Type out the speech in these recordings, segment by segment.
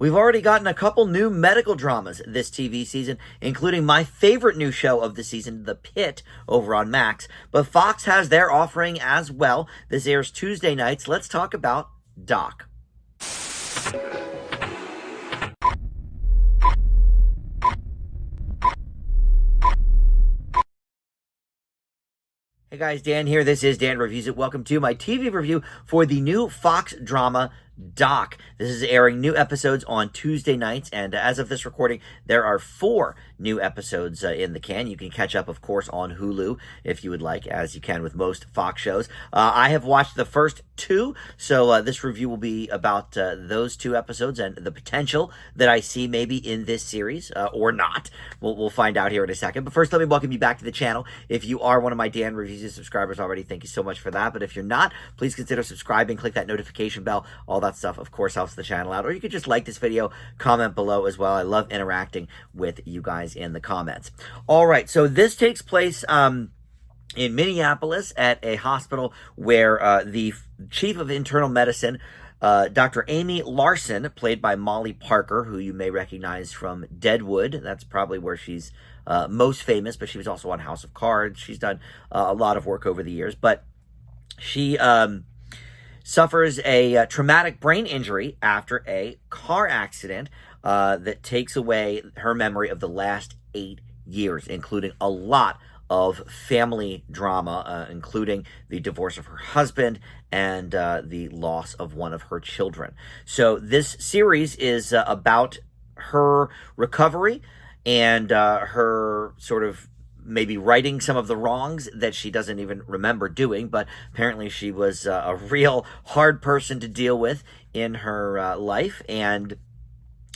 We've already gotten a couple new medical dramas this TV season, including my favorite new show of the season, The Pit, over on Max. But Fox has their offering as well. This airs Tuesday nights. Let's talk about Doc. Hey guys, Dan here. This is Dan Reviews It. Welcome to my TV review for the new Fox drama Doc. This is airing new episodes on Tuesday nights, and as of this recording, there are 4 new episodes in the can. You can catch up, of course, on Hulu if you would like, as you can with most Fox shows. I have watched the first 2, so this review will be about those 2 episodes and the potential that I see maybe in this series, or not. We'll find out here in a second. But first, let me welcome you back to the channel. If you are one of my Dan Reviews subscribers already, thank you so much for that. But if you're not, please consider subscribing, click that notification bell. All that stuff, of course, helps the channel out. Or you could just like this video, comment below as well. I love interacting with you guys in the comments. All right, so this takes place in Minneapolis at a hospital where the chief of internal medicine, Dr. Amy Larson, played by Molly Parker, who you may recognize from Deadwood. That's probably where she's most famous, but she was also on House of Cards. She's done a lot of work over the years, but she suffers a traumatic brain injury after a car accident that takes away her memory of the last 8 years, including a lot of family drama, including the divorce of her husband and the loss of one of her children. So this series is about her recovery and her sort of maybe righting some of the wrongs that she doesn't even remember doing, but apparently she was a real hard person to deal with in her life, and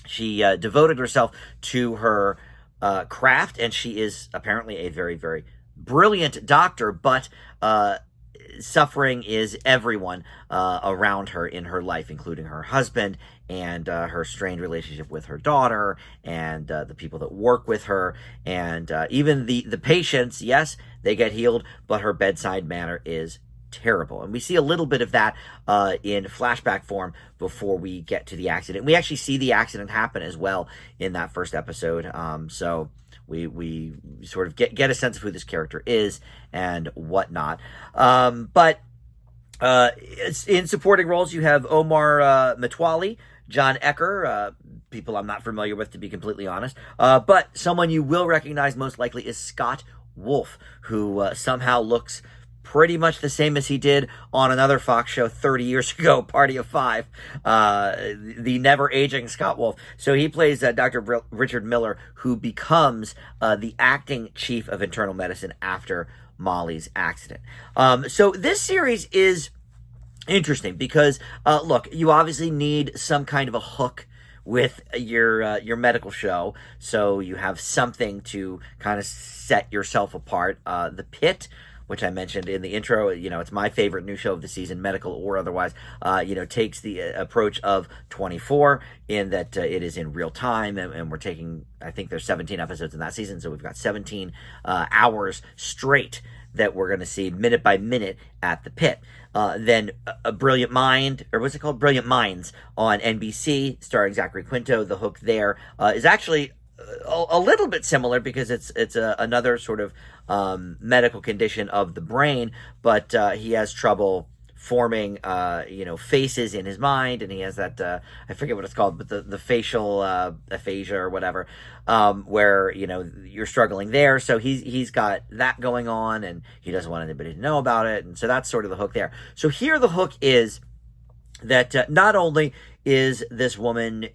she devoted herself to her craft, and she is apparently a very, very brilliant doctor, but suffering is everyone around her in her life, including her husband and her strained relationship with her daughter and the people that work with her, and even the patients. Yes, they get healed, but her bedside manner is terrible. And we see a little bit of that in flashback form before we get to the accident. We actually see the accident happen as well in that first episode. So we sort of get a sense of who this character is and whatnot. But in supporting roles, you have Omar Metwally, John Ecker, people I'm not familiar with, to be completely honest. But someone you will recognize most likely is Scott Wolf, who somehow looks pretty much the same as he did on another Fox show 30 years ago, Party of 5, the never-aging Scott Wolf. So he plays Dr. Richard Miller, who becomes the acting chief of internal medicine after Molly's accident. So this series is interesting because, look, you obviously need some kind of a hook with your medical show, so you have something to kind of set yourself apart. The Pit, which I mentioned in the intro, it's my favorite new show of the season, medical or otherwise, takes the approach of 24 in that it is in real time, and we're taking, I think there's 17 episodes in that season, so we've got 17 hours straight that we're going to see minute by minute at the Pit. Then a Brilliant Mind, or what's it called? Brilliant Minds on NBC, starring Zachary Quinto. The hook there is actually a little bit similar because it's another sort of medical condition of the brain, but he has trouble forming faces in his mind, and he has that I forget what it's called, but the facial aphasia or whatever, where you're struggling there. So he's got that going on, and he doesn't want anybody to know about it, and so that's sort of the hook there. So here the hook is that not only is this woman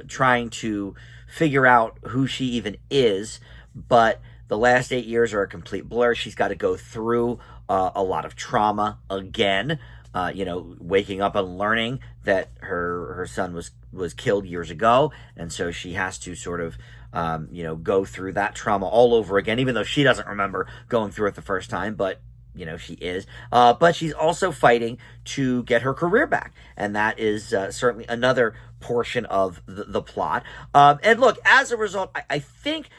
trying to figure out who she even is, but the last 8 years are a complete blur. She's got to go through a lot of trauma again, waking up and learning that her son was killed years ago, and so she has to sort of go through that trauma all over again, even though she doesn't remember going through it the first time, but she is. But she's also fighting to get her career back, and that is certainly another portion of the plot. And look, as a result, I think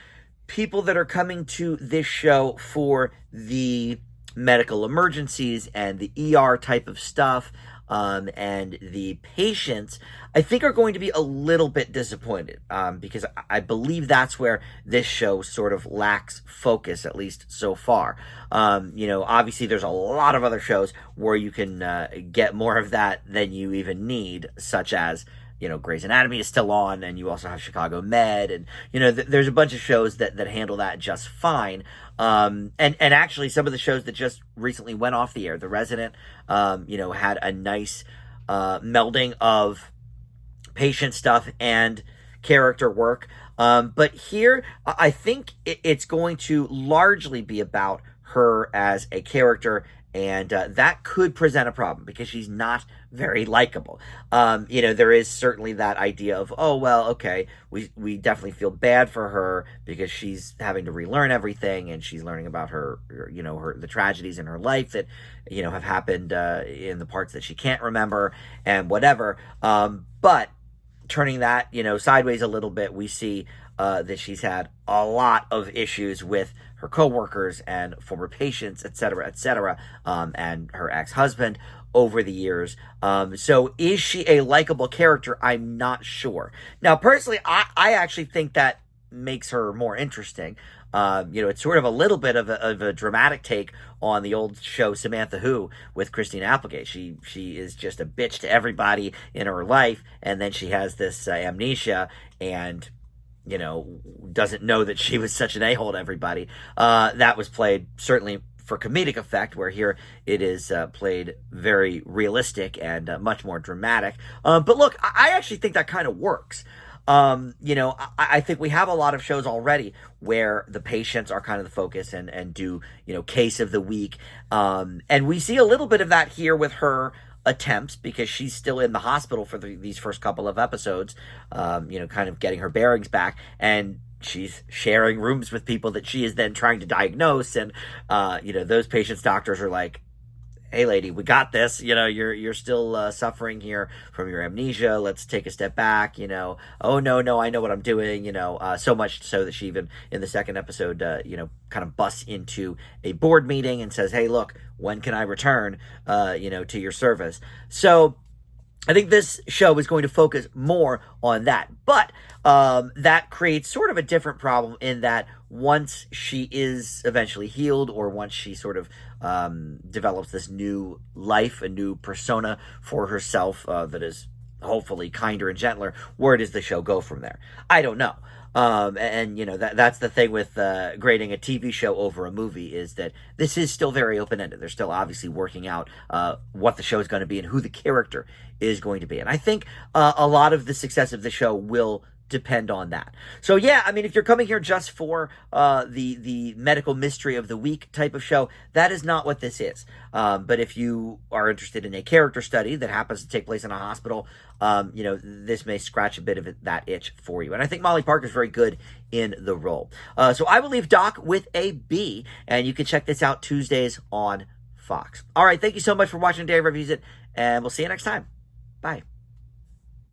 people that are coming to this show for the medical emergencies and the ER type of stuff, and the patients, I think, are going to be a little bit disappointed, because I believe that's where this show sort of lacks focus, at least so far. Obviously there's a lot of other shows where you can get more of that than you even need, such as Grey's Anatomy is still on, and you also have Chicago Med, and there's a bunch of shows that handle that just fine. And actually, some of the shows that just recently went off the air, The Resident, had a nice melding of patient stuff and character work. But here, I think it's going to largely be about her as a character, and that could present a problem because she's not very likable. There is certainly that idea of, oh, well, okay, we definitely feel bad for her because she's having to relearn everything, and she's learning about her the tragedies in her life that, have happened in the parts that she can't remember and whatever. But turning that, sideways a little bit, we see that she's had a lot of issues with her coworkers and former patients, et cetera, and her ex-husband over the years. So is she a likable character? I'm not sure. Now, personally, I actually think that makes her more interesting. It's sort of a little bit of a dramatic take on the old show Samantha Who with Christina Applegate. She is just a bitch to everybody in her life, and then she has this amnesia and doesn't know that she was such an a-hole to everybody. That was played certainly for comedic effect, where here it is played very realistic and much more dramatic. But look, I actually think that kind of works. I think we have a lot of shows already where the patients are kind of the focus and do, case of the week. And we see a little bit of that here with her attempts, because she's still in the hospital for these first couple of episodes, kind of getting her bearings back, and she's sharing rooms with people that she is then trying to diagnose, and those patients' doctors are like, hey lady, we got this, you're still suffering here from your amnesia, let's take a step back, oh no, I know what I'm doing, so much so that she even in the second episode kind of busts into a board meeting and says, hey look, when can I return to your service? So I think this show is going to focus more on that, but that creates sort of a different problem in that once she is eventually healed, or once she sort of develops this new life, a new persona for herself that is hopefully kinder and gentler, where does the show go from there? I don't know. That's the thing with grading a TV show over a movie, is that this is still very open-ended. They're still obviously working out what the show is going to be and who the character is going to be. And I think a lot of the success of the show will depend on that. So yeah, I mean, if you're coming here just for the medical mystery of the week type of show, that is not what this is. But if you are interested in a character study that happens to take place in a hospital, this may scratch a bit of that itch for you. And I think Molly Parker is very good in the role. So I will leave Doc with a B, and you can check this out Tuesdays on Fox. All right, thank you so much for watching Dave Reviews It, and we'll see you next time. Bye.